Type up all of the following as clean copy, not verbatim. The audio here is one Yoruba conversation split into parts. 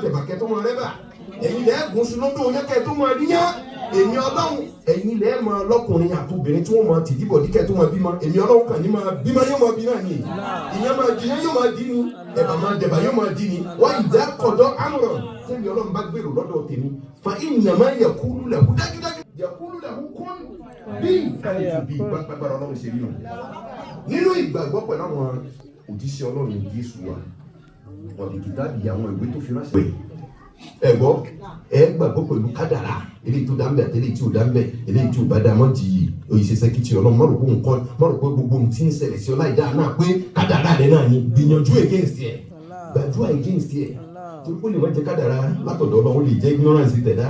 tẹ̀bàkẹ́ tó máa rẹ́bà ẹ̀yin lẹ́ẹ̀ gùn sínú tó yẹ kẹ́ tó máa ríyá èmi ọlọ́run ẹ̀yin lẹ́ẹ̀ máa lọ́kùnrin àtòbìnrin tí wọ́n máa tì díbọ̀ díkẹ́ tó máa bímọ èmi ọlọ́run kàn ní máa bímọ yóò máa bí náà ni ìyẹn máa di yóò máa di ni ẹ̀bà máa dẹ̀bà yóò máa di ni wọ́n ìdá kọ̀dọ̀ àmọ̀ràn tẹ́mi ọlọ́run bá gbèrò lọ́dọ̀ tèmi fa ìyàmá yẹkúlù lẹ̀kú dájúdájú yẹkúlù lẹ̀kú kún bí gbàgbàgbàrà ọlọ́run ṣe rí nù nínú ìgbàgbọ́ pẹ̀lú àwọn òjíṣẹ́ ọlọ́run Jésù wa wọ́n di kìtàbí àwọn ìwé tó fi ránṣẹ́ ẹ̀gbọ́ ẹ gbàgbọ́ pẹ̀lú kádàrá eléyìí tó dáńbẹ̀ àti eléyìí tí ò dáńbẹ̀ eléyìí tí ò bá dá mọ́ di òyìṣẹ́ kìtì ọlọ́run mọ́rò pé nǹkan mọ́rò pé gbogbo ohun tí ń ṣẹlẹ̀ sí ọlá ìdá náà pé kádàrá rẹ̀ náà ni gbìyànjú against ẹ̀ gbàdúrà against ẹ̀ torí pé ó lè má jẹ́ kádàrá látọ̀dọ̀ ọlọ́run lè jẹ́ ignorance tẹ̀dá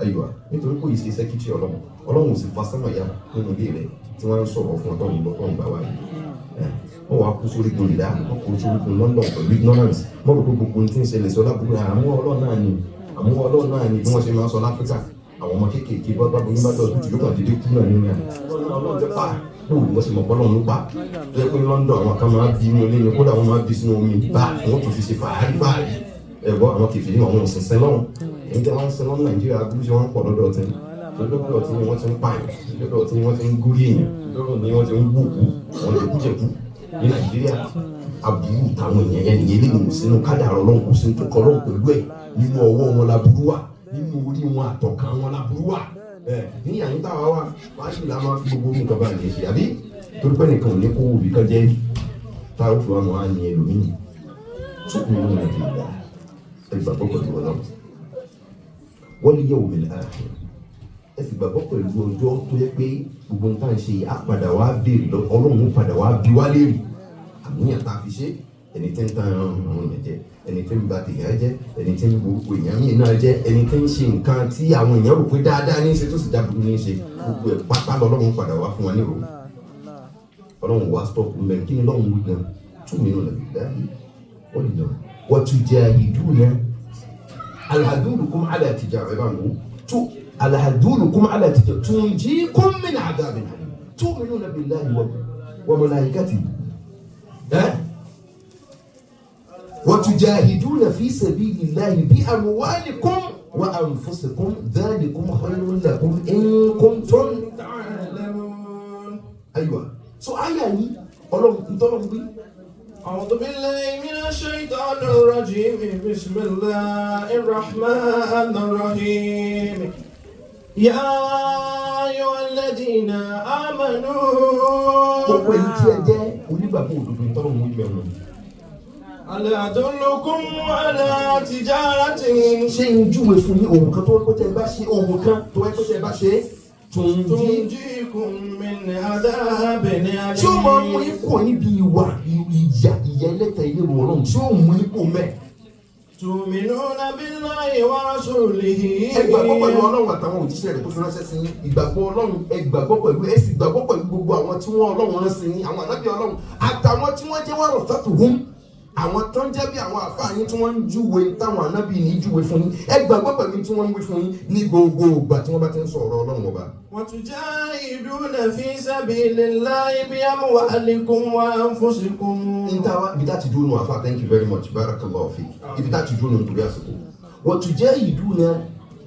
ayiwa nítorí pé òyìṣẹ́ kìtì ọlọ́run ò sì fa sánmà ya nínú ilé rẹ̀ tí wọ́n ń sọ̀rọ̀ fún ọtọ́run lọ́kàn gbà wáyé wọ́n wá kú sórí gun ìdá wọ́n kú sórí gun London pẹ̀lú ignorance wọ́n rò pé gbogbo tí ń ṣẹlẹ̀ sọ lábúrò àmúwọ́ ọlọ́run náà ni bí wọ́n ṣe máa ń sọ láfíríkà àwọn ọmọ kéékèèké bá bóyá bá dọ̀tún jù lókàn dédé kú náà nínú ẹ̀ ọlọ́run jẹ́ pa bóòlù wọ́n ṣe mọ̀ pọ́lọ́run ló pa tó yẹ pé London àwọn kan máa bí inú ilé ni kódà wọ́n máa bí sínú omi bá wọ́n tún fi ṣe fàárí ẹ̀gbọ́ àwọn kèfì ní àwọn òṣìṣẹ́ lọ́run èyí tí wọ́n ń sin lọ́run Nàìjíríà bí wọ́n ń pọ̀ lọ́dọ̀ tí lọ́dọ̀ tí wọ́n ti ń pààyàn lọ́dọ̀ tí wọ́n ti ń gúrí èèyàn lọ́dọ̀ tí wọ́n ti ń gbòkú wọ́n lè kújẹ̀kú ní Nàìjíríà aburú táwọn èèyàn yẹn nìyẹn lẹ́yìn sínú kádàrá ọlọ́run kò sí ní tó kọ́ ọlọ́run pẹ̀lú ẹ̀ nínú ọwọ́ wọn laburú wà nínú orí wọn àtọ̀kàn wọn laburú wà ní àyín táwa wà wáṣí la máa fi gbogbo nǹkan bá yẹn ṣe àbí torí pé nìkan ò ní kó òbí kan jẹ́ táwọn òfin wa máa ní ẹlòmíì tó kún nínú Nàìjíríà ẹgbàgbọ́ pẹ̀lú ọlọ́run wọ́n lè yẹ òmìnira ààfin ẹ sì gbàgbọ́ pẹ̀lú ọjọ́ tó yẹ pé gbogbo nǹkan ṣe àpàdà wá béèrè lọ ọlọ́run padà wá bí wá léèrè àmúyàn tá a fi ṣe ẹni tí ń tan àwọn èèyàn jẹ ẹni tí ń ba tèèyàn jẹ ẹni tí ń gbogbo èèyàn míì náà jẹ ẹni tí ń ṣe nǹkan tí àwọn èèyàn rò pé dáadáa ní í ṣe tó sì dábùú ní í ṣe gbogbo ẹ̀ pátá lọ́lọ́run padà wá fún wa nírò ọlọ́run wá stop mẹ́rin kí ni lọ́run wí gan tún mi nù lẹ́bi dáhìí wọ́n lè dán wọ́n tún jẹ́ ìdúnà alhadulukum ala tijara ẹ̀ bá ń wò tún alhadulukum ala tijara tunjikum min adhabin alim tu'minuna billahi wa malaikatihi وتجاهدون في سبيل الله بأموالكم وأنفسكم ذلكم خير لكم إن كنتم تعلمون أيوة يعني أعوذ بالله من الشيطان الرجيم بسم الله الرحمن الرحيم يا أيها الذين آمنوا ألا أدلكم على تجارة ṣé ń júwe fún yín òwò kan tó wẹ́ pẹ́tẹ́ bá ṣe òwò kan tó wẹ́ pẹ́tẹ́ bá ṣe tunjikum min adhabin alim. tí ó máa mú ipò níbi ìwà ìyà ẹlẹ́tẹ̀ ilé ìwọ̀n náà tí ó mú ipò mẹ́. tu'minuna billahi wa rasulihi. ẹ gbàgbọ́ pẹ̀lú ọlọ́run àtàwọn òjíṣẹ́ rẹ̀ tó fi ránṣẹ́ sí yín ìgbàgbọ́ ọlọ́run ẹ gbàgbọ́ pẹ̀lú ẹ sì gbàgbọ́ pẹ̀lú gbogbo àwọn tí wọ́n ọlọ́run rán sí yín àwọn ànábì ọlọ́run àtàwọn tí wọ́n jẹ́ warasatuhum àwọn tó ń jẹ́ bí àwọn àfáà yín tí wọ́n ń júwe táwọn ànábì ní júwe fún yín ẹ gbàgbọ́ pẹ̀lú tí wọ́n ń wí fún yín ní gbogbo ìgbà tí wọ́n bá ti ń sọ̀rọ̀ ọlọ́run ọba. wa tujahiduna fi sabilillahi bi amwalikum wa anfusikum. ibi tá ti dúró nù àfáà thank you very much barakallahu fik ibi tá ti dúró nù nítorí àsìkò wa tujahiduna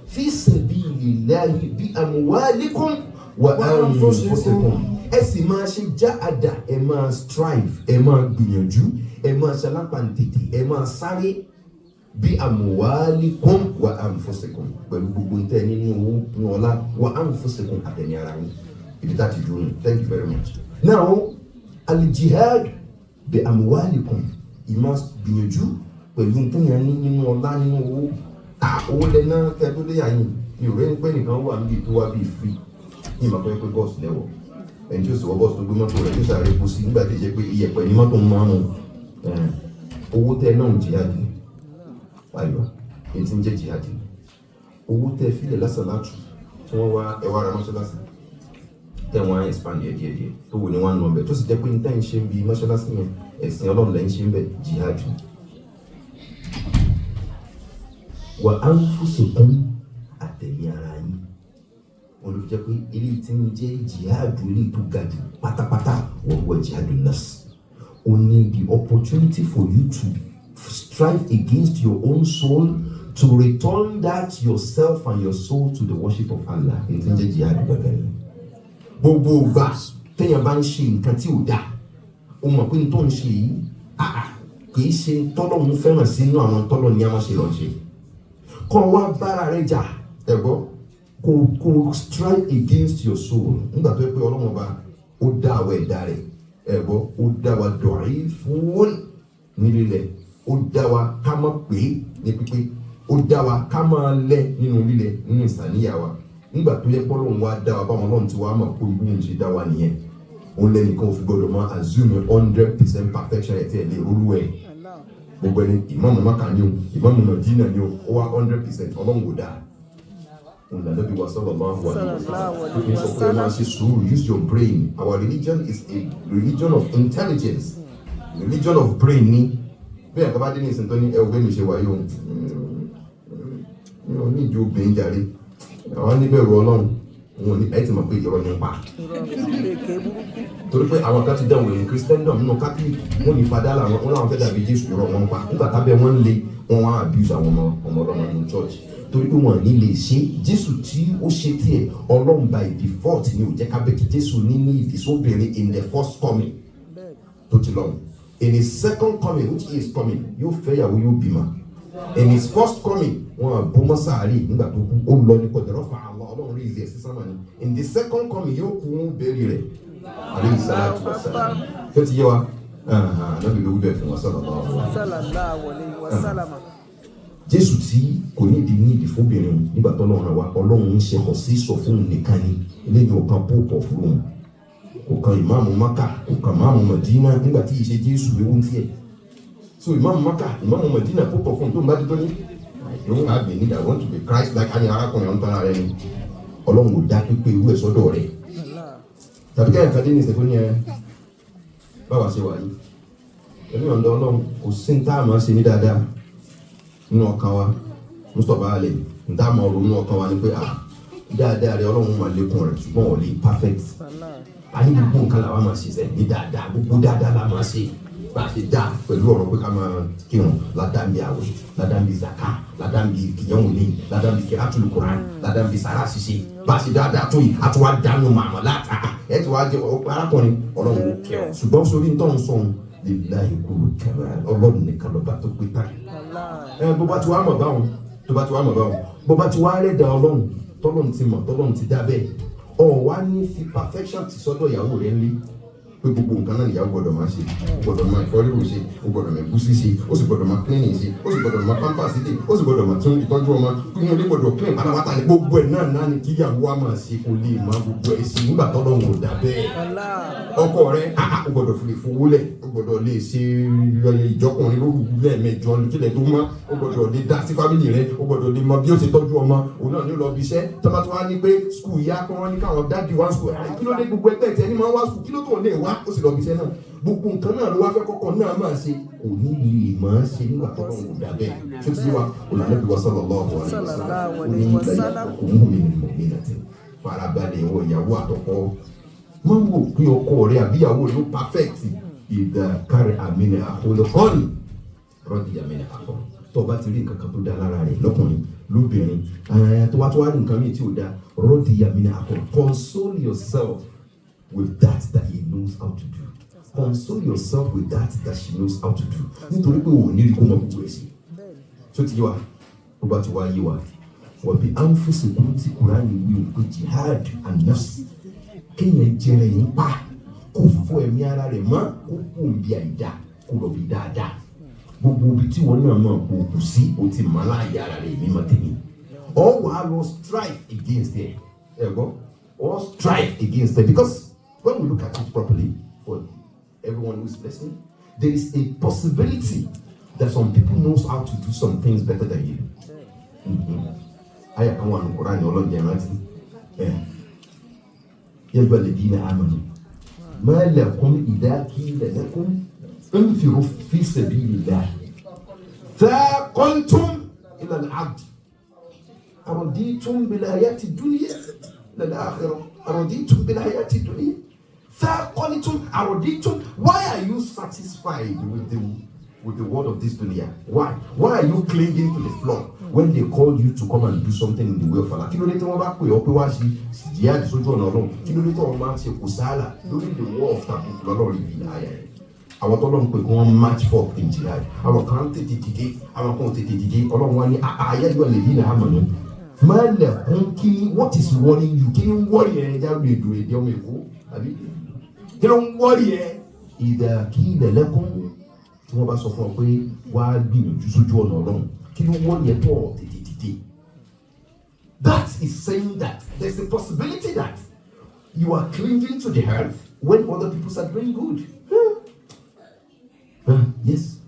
fi sabilillahi bi amwalikum wa anfusikum ẹ sì máa ṣe jáàdà ẹ máa strive ẹ máa gbìyànjú ẹ máa ṣalápàǹtètè ẹ máa sáré bí amwalikum wa anfusikum pẹ̀lú gbogbo ń tẹ́ nínú owó ní ọlá wa anfusikum àtẹ̀ní ara yín ibi tá a ti dúró nù thank you very much. now alijihad bí amwalikum ìmọ̀ gbìyànjú pẹ̀lú ń tẹ́yàn ní nínú ọlá nínú owó owó lẹ́nà kẹ́tọ́lẹ́yà yìí mi ò rẹ́ni pé nìkan wà níbi tó wá bíi free ní ìmọ̀ pé bọ́ọ̀sì lẹ́wọ̀ ẹni tí ó sì wọ bọ́ọ̀sì tó gbé mọ́tò rẹ̀ tó sàré kó sí nígbà tí ó ṣe pé iyẹ̀pẹ̀ ní mọ́tò ń máa mú owó tẹ náà ń jihadi ayọ̀ èyí tí ń jẹ́ jihadi owó tẹ fílẹ̀ lásàlátù tí wọ́n wá ẹwà ara mọ́ṣáláṣí tẹ̀ wọ́n á expand díẹ̀ tó wò ní wọ́n á nà ọbẹ̀ tó sì jẹ́ pé ní tẹ́ ń ṣe ń bi mọ́ṣáláṣí yẹn ẹ̀sìn ọlọ́run lẹ́ ń ṣe ń bẹ̀ jihadi wa anfusikum àtẹ̀mí ara yín wọn ló fi jẹ́ pé eléyìí tí ń jẹ́ jihadu eléyìí tó ga jù pátápátá wọ́n wọ jihadu nafs. Only the opportunity for you to strive against your own soul to return that yourself and your soul to the worship of Allah. Intended jihad gbẹ̀gẹ̀. Gbogbo gbà téèyàn bá ń ṣe nǹkan tí ò dáa, ó mọ̀ pé n tó ń ṣe yìí, kì í ṣe tọ́lọ́run fẹ́ràn sínú àwọn tọ́lọ́ ní a máa ṣe lọ ṣe. Kọ́ wá bára rẹ̀ jà, ẹ̀gbọ́n, kò strive against your soul. Nígbà tó yẹ pé Ọlọ́run ọba ó dá àwọn ẹ̀dá rẹ̀, ẹ̀gbọ́n, ó dá wa dọ̀rí fún nílẹ̀, ó dá wa ká má pé ní pípé, ó dá wa ká máa lẹ̀ nínú lílẹ̀ nínú ìsàníyà wa. Nígbà tó yẹ pé Ọlọ́run wa dá wa báwọn Ọlọ́run ti wá mọ̀ pé bí òun ṣe dá wa nìyẹn. Òun lẹ́nìkan ò fi gbọ́dọ̀ máa assume 100% perfection ẹ̀ tí ẹ̀ lè rólú ẹ̀. Gbogbo ẹni ìmáàmù Mákà ni o, ìmáàmù Mádínà ni o, ó wá 100% Ọlọ́run kò dáa. Òun lànà bí wa sallallahu alaihi wasallam. Use your brain. Our religion is a religion of intelligence. Religion of brain ni. Bẹ́ẹ̀ kaba dé ní ìsìn tó ní ẹ̀wọ̀n mi ṣe wáyé o. Mi ò ní ìdí obìnrin jàre. Àwọn níbẹ̀rù Ọlọ́run. Wọn ní ẹ̀ ti mọ̀ pé irọ́ ni pa. Torí pé àwọn kan ti dán wòye Christendom nínú Catholic wọn ní fadá làwọn wọn làwọn fẹ́ dàbí Jésù irọ́ wọn pa. Nígbà tábẹ́ wọn ń le wọn wá abuse àwọn ọmọ Ọlọ́run nínú church. Torí pé wọn ní lè ṣe Jésù tí ó ṣe tiẹ̀ Ọlọ́run by default ni ò jẹ́ ká bẹ́ẹ̀ kí Jésù ní ìdísóbìnrin in the first coming tó ti lọ́run. In his second coming, which is coming, yóò fẹ́yàwó yóò bímọ. In his first coming, wọn àbúmọ́ sáàrí nígbà tó kú ó lọ ní kọ̀dọ̀rọ̀ fa àwọn Ọlọ́run rí ilé ẹ̀sìn sámà ni. In the second coming, yóò kú bẹ́ẹ̀rì rẹ̀. Alayhi salatu wassalam. Ṣé ti yé wa? Nábì ló wí bẹ́ẹ̀ fún wa sallallahu alaihi wasallam. Jésù tí kò nídìí fóbìnrin nígbà tó lọ́run wa Ọlọ́run ń ṣe hàn sí sọ fún un nìkan ni eléyìí ò kan púpọ̀ fún un kò kan ìmáàmù Mákà kò kan ìmáàmù Mádínà nígbà tí ìṣe Jésù ewu ń tiẹ̀ so ìmáàmù Mákà ìmáàmù Mádínà púpọ̀ fún un tó ń bá dé tó ní I don't have a need I want to be Christ like ani arákùnrin ọ̀n tán ara ẹni Ọlọ́run ò dá pípé irú ẹ̀ sọ́dọ̀ rẹ̀ tàbí kẹ́hìn kan dé ní ìsìnkú ní ẹ báwa ṣe wà yìí ẹni ọ̀dọ́ Ọlọ́run kò sí ní táàmù ṣe ní dáadáa nínú ọkàn wa mustapha alẹ nta ma ọ̀rọ̀ nínú ọkàn wa ni pé dáadáa rẹ Ọlọ́run máa lékún rẹ ṣùgbọ́n ò lè perfect a ní gbogbo nǹkan làwọn máa ṣe sẹ ní dáadáa gbogbo dáadáa la máa ṣe bá a ṣe dá pẹ̀lú ọ̀rọ̀ pé ká máa kírun ládàbí àwẹ̀ ládàbí zaka ládàbí kìyànwòlé ládàbí kìrátùlù kuran ládàbí sàrà ṣiṣe bá a ṣe dáadáa tó yìí a tún wá dánú màmá láta ẹ ti wá jẹ arákùnrin Ọlọ́run ò kẹ ọ ṣùgbọ́n sórí ń tọ́ ń sọ̀hún lillahi kullu kamal Ọlọ́run nìkan lọ́ba tó pé tán. Bó bá ti wá mọ̀ báwọn bó bá ti wá rẹ̀ dá Ọlọ́run tọ́lọ́run ti mọ̀ tọ́lọ́run ti dá bẹ́ẹ̀ ọ̀ wá ní fi perfection ti sọ́dọ̀ ìyàwó rẹ̀ ńlé pé gbogbo nǹkan náà ìyàwó gbọ́dọ̀ máa ṣe ó gbọ́dọ̀ máa ìfọ́ríwò ṣe ó gbọ́dọ̀ máa ẹ̀gúsí ṣe ó sì gbọ́dọ̀ máa cleaning ṣe ó sì gbọ́dọ̀ máa pampers ṣe ó sì gbọ́dọ̀ máa tún ìtọ́jú ọmọ inú ilé gbọ́dọ̀ clean pátápátá ní gbogbo ẹ̀ náà ní kí ìyàwó wa máa ṣe kó lè máa gbogbo ẹ̀ sí nígbà tọ́lọ́run ò dá bẹ́ẹ̀ ọkọ rẹ̀ ó gbọ́dọ̀ fi lè fowó lẹ̀ ó gbọ́dọ̀ lè ṣe ìjọkùnrin lóru lẹ́ẹ̀mẹjọ kílẹ̀ tó mọ́ ó gbọ́dọ̀ lè dá sí fámìlì rẹ̀ ó gbọ́dọ̀ lè mọ bí ó ṣe tọ́jú ọmọ òun náà ní lọ bí iṣẹ́ tọ́ba tó wá ní pé skul yá kí wọ́n ní káwọn dáàdi wá skul kí ló dé gbogbo ẹgbẹ́ tẹ̀ ní máa wá skul kí ló tó lè wá ó sì lọ bí iṣẹ́ náà gbogbo nǹkan náà ló wá fẹ́ kọ́kọ́ náà máa ṣe kò ní lè máa ṣe nígbà tó lọ́wọ́ kò dà bẹ́ẹ̀ tó ti wá olùdókòwò wa sallallahu alaihi wasallam ó ní ìgbà kò mú mi nínú mi nàti farabalẹ̀ ìwọ ìyàwó àtọkọ máa ń wò pé ọkọ rẹ àbíyàwó ló perfect ìdá kárí àmìnà àkọlùkọ́ni rọ́ọ̀dì àmìnà àkọ́ tó o bá ti rí nǹkan kan tó dá lára rẹ̀ lọ́kùnrin lóbìnrin tó wá rí nǹkan míì tí ò dá rọ́ọ̀dì àmìnà àkọ́ console yourself with that he knows how to do. Console yourself with that she knows how to do. Nítorí pé òun ní kó mọ gbogbo ẹ̀ sí. Tó ti yé wa, ó bá ti wá yé wa. Wọ́n bí anfusikum tí Kùránì wí òkú jihad and nafs. Kéèyàn jẹrẹ yín pa, kó fọ ẹ̀mí ara rẹ̀ mọ́, kó kó ń bí àìdá, kó lọ bí dáadáa. Gbogbo ibi tí wọ́n náà máa kó kù sí, ó ti mọ̀ láàyè ara rẹ̀ ní mọ́tẹ́ni. All wàá lọ strive against them. Or strive against them because when we look at it properly, for everyone who is listening, there is a possibility that some people knows how to do some things better than you. Aya kan wà ní Quran Ọlọ́run jẹ́ rántí. Ya ayyuha alladhina amanu ma lakum idha qila lakum infiru fi sabilillah thaqaltum ila al-ard araditum bil hayati dunya ila al-akhirah araditum bil hayati dunya. Why are you satisfied with the with the word of this dunya. Why? Why are you clinging to the floor when they call you to come and do something in the way of Allah? Kí ló dé tí wọ́n bá pè ọ́ pé wá sí jihad sójú ọ̀nà Ọlọ́run? Kí ló dé tí wọ́n máa ń ṣe kùsàlà lórí the war of Tabuk lọ́lọ́run ibi àyà ẹ̀? Àwọn tó lọ́n pè kí wọ́n match for in jihad. Àwọn kan tètè dìde, àwọn kan tètè dìde. Ọlọ́run wá ní àyà yóò lè dín ní àmọ̀nù. Máa lẹ̀kún kí what is worrying you? Kí ni ń wọ́rì ẹ̀ ẹja lè dùn èdè ọmọ èkó? Àbí? Kí ló ń wọ́rì ẹ̀? Ìdà kí ilẹ̀ lẹ́kún tí wọ́n bá sọ fún ọ pé wá gbìyànjú sójú ọ̀nà Ọlọ́run. Kí ló ń wọ́rì ẹ̀ tó tètè dìde? That is saying that there's a possibility that you are clinging to the earth when other people are doing good. Yes,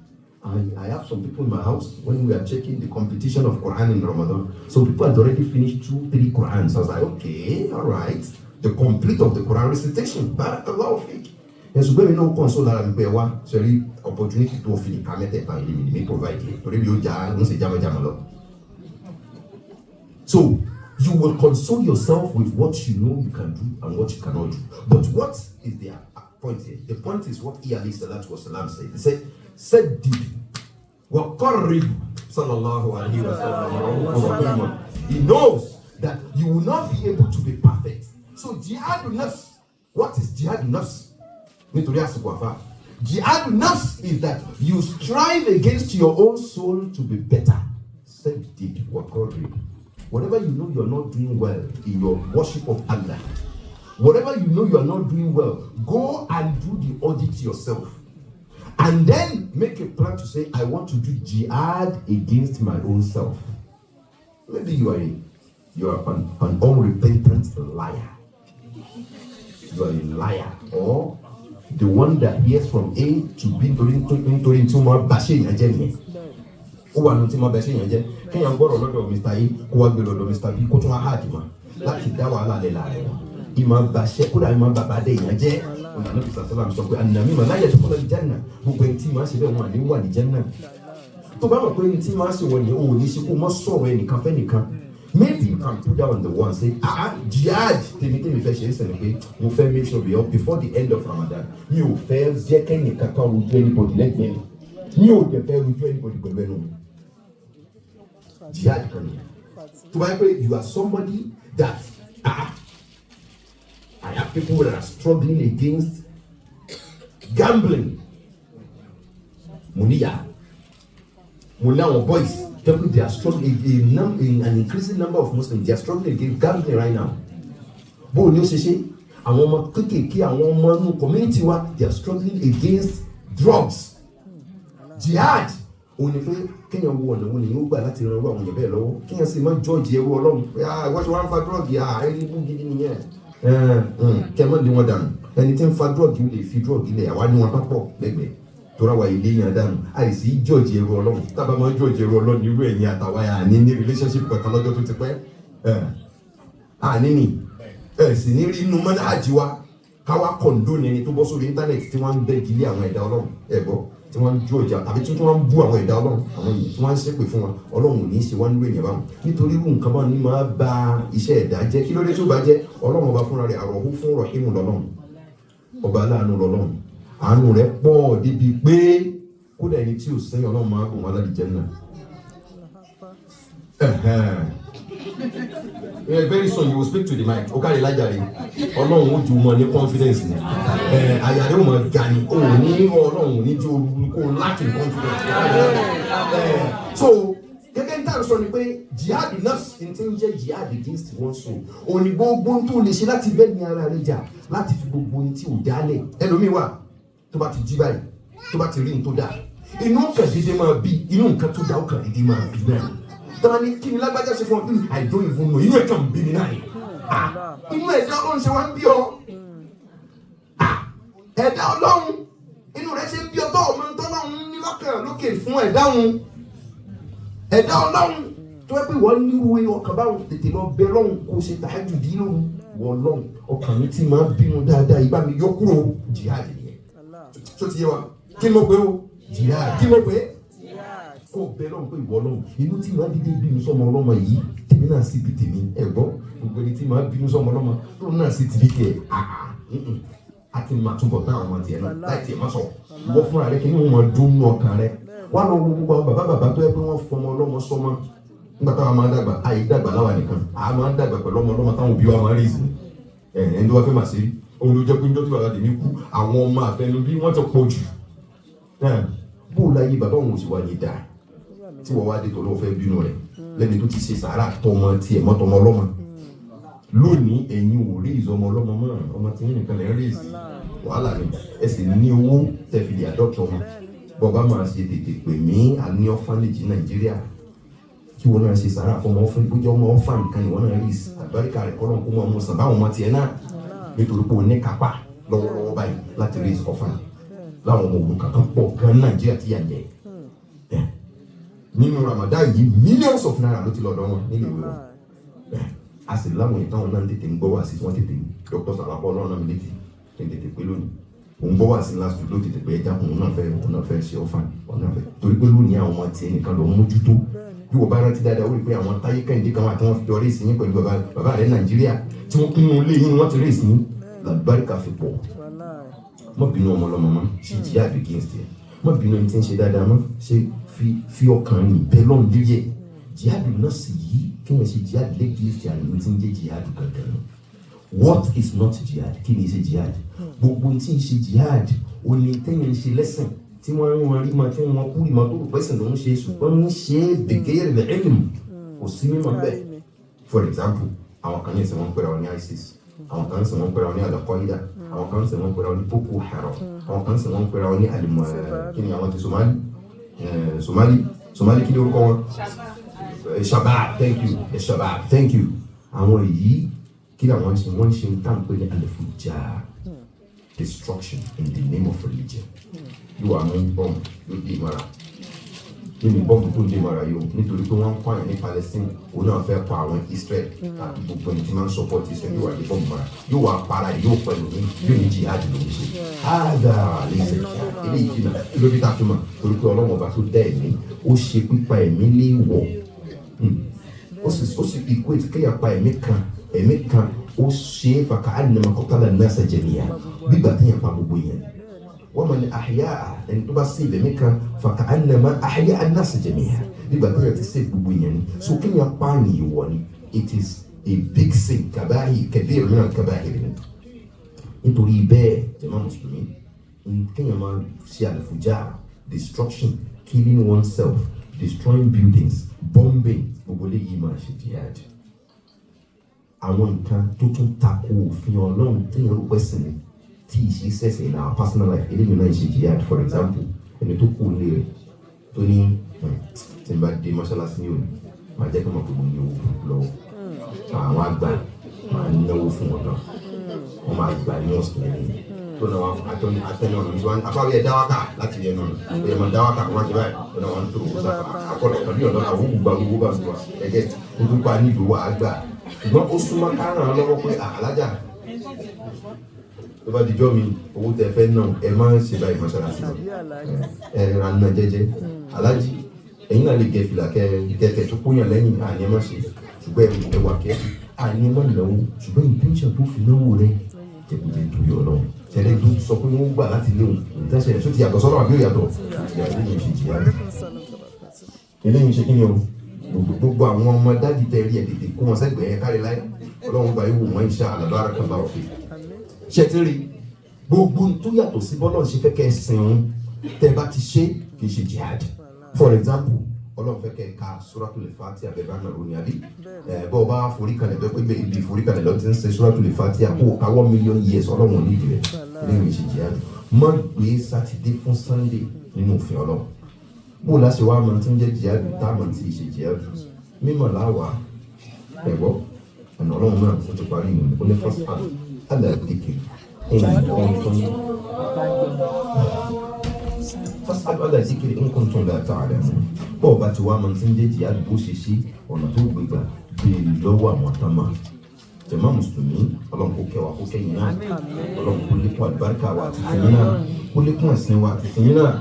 I have some people in my house when we are checking the competition of Quran in Ramadan. So people had already finished 2-3 Qurans. So I was like, okay, all right. The complete of the Quran recitation. Barakallahu fik. And so when we know console and bewa, sorry, opportunity to finish kamete by me provide it. So you will console yourself with what you know you can do and what you cannot do. But what is the point here? The point is what He alayhi salatu wasalam said. He said deep. وَقَرِّبْ sallallahu alayhi wa. He knows that you will not be able to be perfect. So jihad nafs. What is jihad nafs? Jihad nafs is that you strive against your own soul to be better. Said deep. وَقَرِّبْ. Whatever you know you're not doing well in your worship of Allah, whatever you know you're not doing well, go and do the audit yourself. And then make a plan to say, I want to do jihad against my own self. Maybe you are an unrepentant liar. You are a liar. Or the one that hears from A to B into more bashing agenda. Ó wà ní tí mo bẹ̀ ṣe yẹn jẹ́ kí yẹn gbọ́dọ̀ lọ́dọ̀ Mr. A kó wá gbé lọ́dọ̀ Mr. B kó tún wá hard mọ́ láti dá wàhálà lẹ̀ láàrin wọn. Ìmọ̀ bàṣẹ kódà ìmọ̀ bàbá dé yẹn jẹ́ ọ̀nà Ànábì sàlám sọ pé ànàmí mà láyé tó kọ́lá ìjánà gbogbo ẹni tí màá ṣe bẹ́ẹ̀ wọn àní wà ní jẹ́nà. Tó bá mọ̀ pé ẹni tí màá ṣe wọ̀ ní òun ní ṣe kó mọ́ sọ̀rọ̀ ẹnìkan fẹ́ nìkan. Maybe you can put down the one say jihad tèmi fẹ́ ṣe é sẹ́ni pé mo fẹ́ make sure we are before the end of Ramadan. Mi ò fẹ́ jẹ́ kẹ́yìn kankan rojú anybody lẹ́gbẹ̀ẹ́ mi ò dẹ̀ fẹ́ rojú anybody pẹ̀lú ẹnu mi. Jihad kan yẹn. You are somebody that I have people that are struggling against gambling. Muniya. Our boys, they are struggling in an increasing number of Muslims. They are struggling against gambling right now. Bo ni o ṣe ṣe àwọn ọmọ kékèké àwọn ọmọ inú community wa they are struggling against drugs. Jihad. Only pé kéèyàn wo ọ̀nà wo ni yóò gbà láti ran owó àwọn èèyàn bẹ́ẹ̀ lọ́wọ́ kéèyàn sì máa jọ́ọ̀jì ẹrú Ọlọ́run wọ́n ṣe wá ń fa drọ́ọ̀gì ẹni bú gidi nìyẹn kẹ́mọ́ ni wọ́n dànù ẹni tí ń fa drọ́ọ̀gì ó lè fi drọ́ọ̀gì lẹ̀ àwa ni wọ́n bá pọ̀ lẹ́gbẹ̀ẹ́ tó ra wa ilé yẹn dànù àìsí jọ́ọ̀jì ẹrú Ọlọ́run tábà máa jọ́ọ̀jì ẹrú Ọlọ́run irú ẹ̀yìn àtàwa yà ní relationship kankan lọ́jọ́ tó ti pẹ́ àníní sì ní rí inú mọ́nájì wa káwa kọ̀ǹdóni ẹni tó bọ́ sórí íńtánẹ̀tì tí wọ́n ń bẹ́ ìdílé àwọn ẹ̀dá Ọlọ́run ẹ̀gbọ́ tí wọ́n ń jó ìjà tàbí tí wọ́n ń bú àwọn ẹ̀dá Ọlọ́run àwọn yìí tí wọ́n ń ṣépè fún wọn Ọlọ́run ò ní í ṣe wọ́n nílò ènìyàn báwọn nítorí irú nǹkan báwọn ní máa ba iṣẹ́ ẹ̀dá jẹ́ kí ló dé tó bá jẹ́ Ọlọ́run ọba fúnra rẹ̀ àròhú fún rọ̀hìmù lọ́lọ́run ọba aláàánú lọ́lọ́run àánú rẹ̀ pọ̀ débi pé kódà ẹni tí ò sẹ́yìn Ọlọ́run máa gùn wọn lálejò náà. Very soon you will speak to the mic. Okay, Elijah. Ọlọ́run ó ju mọ ní confidence ni. Àyà rẹ̀ ó mọ ga ni. O ní Ọlọ́run ní ju olùkó láti confidence. So gẹ́gẹ́ ní tàbí sọ ni pé jihad nafs ní tí ń jẹ́ jihad against one soul. Òní gbogbo tó lè ṣe láti bẹ́ẹ̀ ní ara rẹ̀ jà láti fi gbogbo ohun tí ò dálẹ̀. Ẹlòmíì wà tó bá ti jí báyìí tó bá ti rí nǹkan tó dà. Inú kan dédé máa bí inú nǹkan tó dà ó kàn dédé máa bí náà. Tọ́ni kí ni lágbájá ṣe fún ọ bí I don't even know inú ẹ̀ kàn bí mi náà yìí. Inú ẹ̀dá Ọlọ́run ṣe wá ń bí ọ. Ẹ̀dá Ọlọ́run inú rẹ̀ ṣe ń bí ọtọ́ ọmọ ntọ́lọ́run ní lọ́kàn lókè fún ẹ̀dá òun. Ẹ̀dá Ọlọ́run tó yẹ pé wọ́n níwèé ọkàn báwọn tètè lọ bẹ lọ́hùn kó ṣe tàájù dín lóhùn wọ́n lọ́hùn ọkàn mi ti máa bínú dáadáa ìbá mi yọ kúrò jihad nìyẹn. Tó ti yé wa kí mo pé o jihad kí mo pé kó bẹ lọ́hùn pé ìwọ lọ́hùn inú tí máa dídé bínú sọmọ ọlọ́mọ yìí tèmi náà sì bí tèmi ẹ̀gbọ́n gbogbo ẹni tí máa bínú sọmọ ọlọ́mọ tó náà sì ti bí tẹ̀ a ti máa túbọ̀ tán àwọn ọmọ tiẹ̀ náà láì tiẹ̀ má sọ ìwọ fúnra rẹ kí ni wọ́n máa dún nú ọkàn rẹ wọ́n lọ gbogbo àwọn bàbá tó yẹ pé wọ́n fọmọ ọlọ́mọ sọmọ nígbà táwọn máa ń dàgbà àyè dàgbà láwa nìkan àá máa ń dàgbà pẹ̀lú ọmọ ọlọ́mọ táwọn òbí wa máa ń rí ìsìn ẹni tó wá fẹ́ mà sí òun ló jẹ́ pé níjọ́ tí bàbá tèmi kú àwọn ọmọ àfẹnubí wọ́n ti pọ̀ jù bó láyé bàbá òun ò sì wá yé dáa tí wọ́n wá dé tó lọ́wọ́ fẹ́ bínú rẹ̀ lẹ́ni tó ti ṣe sàárà tọmọ tiẹ̀ mọ́tọmọ ọlọ́mọ lónìí ẹ̀yin ò rí ìzọmọ ọlọ́mọ mọ́ ọmọ tí yín nìkan lè rí ìsìn wàhálà ni ẹ sì ní owó tẹ̀fìlì àdọ́tọ̀ ọmọ bọ́ọ̀bá máa ṣe tètè pè mí àní ọ́fánèjì Nàìjíríà kí wọn náà ṣe sàárà fọmọ ọfún ìgbójọ ọmọ ọfà nìkan ni wọn náà rí àgbáríkà rẹ kọ́ náà kó wọn mú sàn báwọn ọmọ tiẹ̀ náà nítorí pé o ní kápá lọ́wọ́lọ́wọ́ báyìí láti rí ọfà láwọn ọmọ ògùn kankan pọ̀ gan Nàìjíríà tí yà jẹ́ nínú Ramadan yìí millions of naira ló ti lọ́dọ̀ wọn nílé ìwé wọn a sì láwọn ìtàn náà tètè ń gbọ́ wá sí wọn tètè Dr. Salapọ̀ náà mi létí tètè pé lónìí òun gbọ́ wá sí last week ló tètè pé ẹja òun náà fẹ́ ṣe ọfà ọ̀nà fẹ́ torí pé lónìí àwọn ọmọ tiẹ̀ nìkan lọ mójútó bí wọ́n bá rántí dáadáa ó rí pé àwọn táyé kẹ́hìndé kan wà tí wọ́n fi jọ réèsì yín pẹ̀lú bàbá rẹ̀ Nàìjíríà tí wọ́n kún un lé yín wọ́n ti réèsì yín làbáríkà fi pọ̀ mọ́ bínú ọmọ ọlọ́mọ mọ́ ṣe jihad against ẹ̀ mọ́ bínú ẹni tí ń ṣe dáadáa mọ́ ṣe fi ọkàn rìn bẹ́ẹ̀ lọ́n díẹ̀ jihad náà sì yí kéèyàn ṣe jihad lẹ́gbẹ̀ẹ́ ti àná tí ń jẹ́ jihad gangan what is not jihad kí ni ṣe jihad gbogbo tí ń ṣe jihad ò ní téèyàn ń ṣe lẹ́sìn tí wọ́n ń rí ma tí wọ́n kú ìmọ̀ tó rò pẹ́sìn ló ń ṣe ṣùgbọ́n ń ṣe bẹ̀gẹ́rẹ̀ lẹ́ẹ̀lìm kò sí mímọ̀ bẹ́ẹ̀. For example àwọn kan ní ìsìn wọn pẹ̀lú àwọn ní ISIS àwọn kan ní ìsìn wọn pẹ̀lú àwọn ní Al-Qaeda àwọn kan ní ìsìn wọn pẹ̀lú àwọn ní Boko Haram àwọn kan ní ìsìn wọn pẹ̀lú àwọn ní alimọ̀ kí ni àwọn ti Somali kí ni orúkọ wọn Shabab thank you àwọn yìí kí ni àwọn ṣe wọ́n ṣe ń tàn pé ní al-fujjar destruction in the name of religion. Yóò wá mú bọ́ọ̀mù yóò dé mara nínú bọ́ọ̀mù tó dé mara yóò nítorí pé wọ́n ń pààyàn ní Palestine òun náà fẹ́ pa àwọn Israel àti gbogbo ẹni tí máa ń support Israel yóò wá dé bọ́ọ̀mù mara yóò wá para yóò pẹ̀lú ní yóò ní jihad ló ń ṣe. Áàdà lè ṣe eléyìí jìnnà lórí tá a fi mọ̀ torí pé Ọlọ́run ọba tó dá ẹ̀mí ó ṣe pípa ẹ̀mí léèwọ̀ ó sì equate kéèyàn pa ẹ̀mí kan ó ṣe é fàkà ànàmà qatala an-nasa jami'an gbígbà téèyàn pa gbogbo yẹn wọ́n mọ̀ ní àhíyá ẹni tó bá sí ibẹ̀mí kan fàkà ànàmà àhíyá an-nasa jami'an gbígbà téèyàn ti ṣe gbogbo yẹn ni so kéèyàn pa ní ìwọ ni it is a big sin kabir min al-kaba'ir ni nítorí bẹ́ẹ̀ jàmá mùsùlùmí kéèyàn máa ṣe al-fujjar destruction killing oneself destroying buildings bombing gbogbo léyìí máa ṣe jihad àwọn nǹkan tó tún tako òfin Ọlọ́run téèyàn rò pẹ́sìn ni tí ìṣe sẹ̀sẹ̀ in our personal life eléyìí náà ṣe jihad for example ẹni tó kú lé rẹ̀ tó ní tí n bá dé mọ́ṣáláṣí ní òní máa jẹ́ kí wọ́n pè mí ní owó lọ́wọ́ àwọn àgbà máa náwó fún wọn náà wọ́n máa gbà ní ọ̀sìn lẹ́yìn tó náà àtẹnu ọ̀nà tí wọ́n apáwí ẹ̀ dáwàkà láti ẹ̀ náà ẹ̀ máa dáwàkà wọ́n ti báyìí tó náà wọ́n ń tó owó sáfà akọ̀lọ̀ pẹ̀lú ọ̀nà àwọn òkú gba owó bá sọ ẹ̀jẹ̀ tó tún pa ní ìlú wa àgbà ṣùgbọ́n ó súnmọ́ káràn lọ́wọ́ pé àlájà tó bá dijọ́ mi owó tẹ fẹ́ náà ẹ máa ń ṣe báyìí mọ́ṣáláṣí ẹ ra ná jẹ́jẹ́ alájì ẹ̀yin náà lè gẹ fìlà kẹ̀kẹ́ tó kúnyàn lẹ́yìn àní ẹ má ṣe ṣùgbọ́n ẹ wà kẹ́ àní ẹ má náwó ṣùgbọ́n intention tó fi náwó rẹ jẹ̀kújẹ̀ tó yọ lọ́wọ́ tẹ̀lé tó sọ pé wọ́n gbà láti léwu ìtẹ́sẹ̀ tó ti yàtọ̀ sọ́dọ̀ àbí òyàtọ̀ eléyìí ṣe kí ni o gbogbo àwọn ọmọ dáàdì tẹ rí ẹ tètè kó wọn sẹ́gbẹ̀ẹ́ yẹn kárí láì Ọlọ́run gba ìwò wọn insha Allah barakallahu fi ṣẹtìrì gbogbo tó yàtọ̀ sí bọ́lọ̀ ṣe fẹ́ kẹ́ ẹ sìn ọ́n tẹ́ bá ti ṣe kì í ṣe jihad for example Ọlọ́run fẹ́ kẹ́ ẹ ka Suratul Fatiha abẹ́bá náà lónìí àbí bọ́ ọ bá forí kalẹ̀ bẹ́ẹ̀ pé ibi ìforí kalẹ̀ lọ ti ń ṣe Suratul Fatiha kó o káwọ́ million years Ọlọ́run ní ìdílé nínú ìṣe jihad má gbé sátidé fún Sunday nínú òfin Ọlọ́run bó láṣẹ wá máa ti ń jẹ́ jihad tá a máa ti ṣe jihad mímọ̀ láwàá ẹ̀gbọ́ ọ̀nà Ọlọ́run náà ó ti parí ìmọ̀ ó ní first hand aládìkiri fas'al ala zikri in kuntum la ta'lamun bọ́ọ̀ bá ti wá máa ti ń jẹ́ jihad bó ṣe ṣe ọ̀nà tó gbégbá béèrè lọ́wọ́ àwọn tánmà jàmá mùsùlùmí Ọlọ́run kó kẹwàá kó kẹ́yìn náà Ọlọ́run kó lékún àlùbáríkà wa àti tìyín náà kó lékún ẹ̀sìn wa àti tìyín náà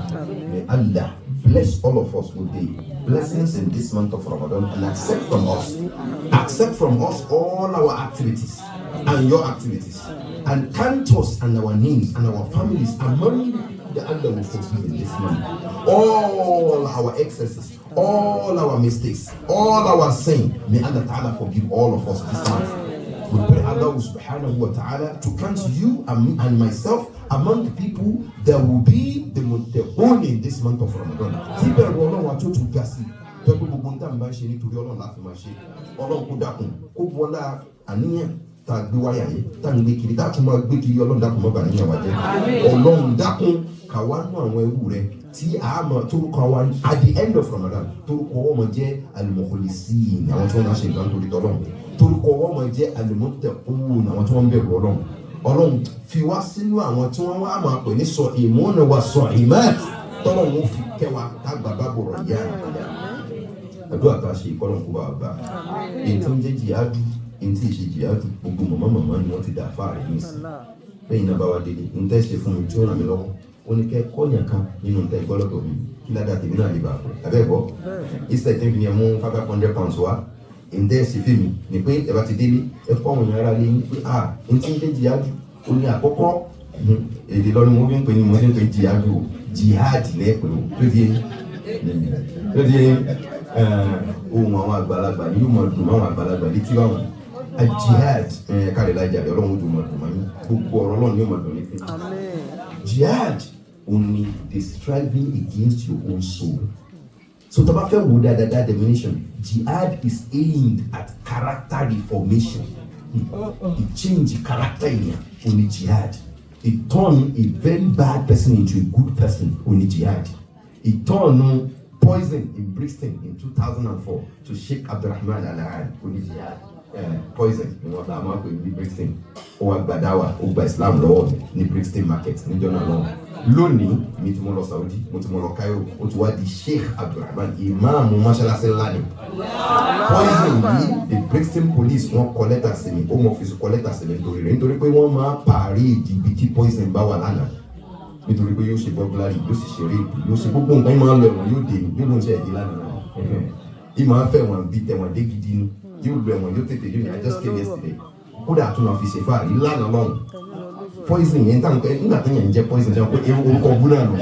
may Allah bless all of us with the blessings in this month of Ramadan and accept from us all our activities and your activities and count us and our names and our families among that Allah will forgive in this month. All our excesses, all our mistakes, all our sin, may Allah Ta'ala forgive all of us this month. We pray Allah subhanahu wa ta'ala to count you and myself among the people that will be the muttaqun in this month of Ramadan. Síbẹ̀ Ọlọ́run wa tó tún ga sí i. Tọ́pẹ́ gbogbo ń tà ń bá ṣe nítorí Ọlọ́run láti máa ṣe. Ọlọ́run kó dákun kó wọlá àníyàn tá a gbé wáyà yẹn tá a ń gbé kiri tá a tún máa gbé kiri Ọlọ́run dákun má bà níyàn wá jẹ́. Ọlọ́run dákun kàwá nú àwọn ẹrú rẹ̀ tí a mọ̀ torúkọ wa at the end of Ramadan torúkọ wọn mọ̀ jẹ́ al-mukhlisin àwọn tí wọ́n máa ṣe nǹkan torí tọ́lọ́run. Torúkọ wọn máa jẹ́ al-muttaqun àwọn tí wọ́n ń bẹ̀rù Ọlọ́run. Ọlọ́run fi wá sínú àwọn tí wọ́n wá máa pè ní sọ-ìmúnà wa sọ-ìmát tọ́lọ́run ó fi kẹwàá tágbà bá bọ̀rọ̀ yá àdúrà tá a ṣe ìkọlọ̀ kó bá bá èyí tí ń jẹ́ jihadu èyí tí ì ṣe jihadu gbogbo màmá ni wọ́n ti dà fáà rẹ̀ nísìn lẹ́yìn náà bá wá délé ń tẹ́ ṣe fún mi tí ó ràn mí lọ́wọ́ ó ní kẹ́ kọ́nyà kan nínú ń tẹ́ ìgbọ́lọ́tọ̀ mi kí ládàá tèmi náà lè bá a pẹ́ abẹ́ẹ̀kọ́ ìṣẹ̀ tí ń fi ní ẹmú £500 wá ń tẹ́ ṣe fún mi ní pé ẹ bá ti délé ẹ kọ́ àwọn ará lé ní pé ń tí ń jẹ́ jihadu ó ní àkọ́kọ́ èdè lọ́nu mo fi ń pè ní mo fi ń pè jihadu jihad lẹ́pẹ̀ o tó di ohun àwọn àgbàlagbà yóò máa dùn àwọn àgbàlagbà létí báwọn jihad káàlẹ̀ lájà rẹ̀ ọlọ́run tó máa dùn máa ní gbogbo ọ̀rọ̀ ọlọ́run yóò máa dùn létí. Jihad only the striving against your own soul. So tó bá fẹ́ wo dáadáa definition jihad is aimed at character reformation. It change character yẹn only jihad. It turn a very bad person into a good person only jihad. It turn poison in Brixton in 2004 to Sheikh Abdulsalam only jihad. Poison in what I'm up with Brixton. Or Badawa, or Islam law in Brixton market, in Jonah law. Lónìí, mi tí mo lọ Saudi, mo tí mo lọ Cairo, ó ti wá di Sheikh Abdulsalam, Imam Mọ́ṣáláṣí ńlá ni. Poison yìí, the Brixton police wọ́n kọ lẹ́tà sí mi, home office kọ lẹ́tà sí mi nítorí pé wọ́n máa pààrí ìdìbì tí poison bá wà lánàá. Nítorí pé yóò ṣe burglary, yóò sì ṣeré, yóò ṣe gbogbo nǹkan máa ń lọ ẹ̀wọ̀n yóò dé ní, yóò lóun ṣe ẹ̀dí lánàá. Ìmọ̀ afẹ́ wọn bí tẹ̀wọ̀n dé gidi ni, yóò lọ ẹ̀wọ̀n yóò tètè yóò ní I just came yesterday. Kódà tún máa fi ṣe fáàrí lánàá lọ́rùn. Poison yẹn tán pé nígbà tó yẹn ń jẹ poison jẹun pé orúkọ ọgbọ́n náà lò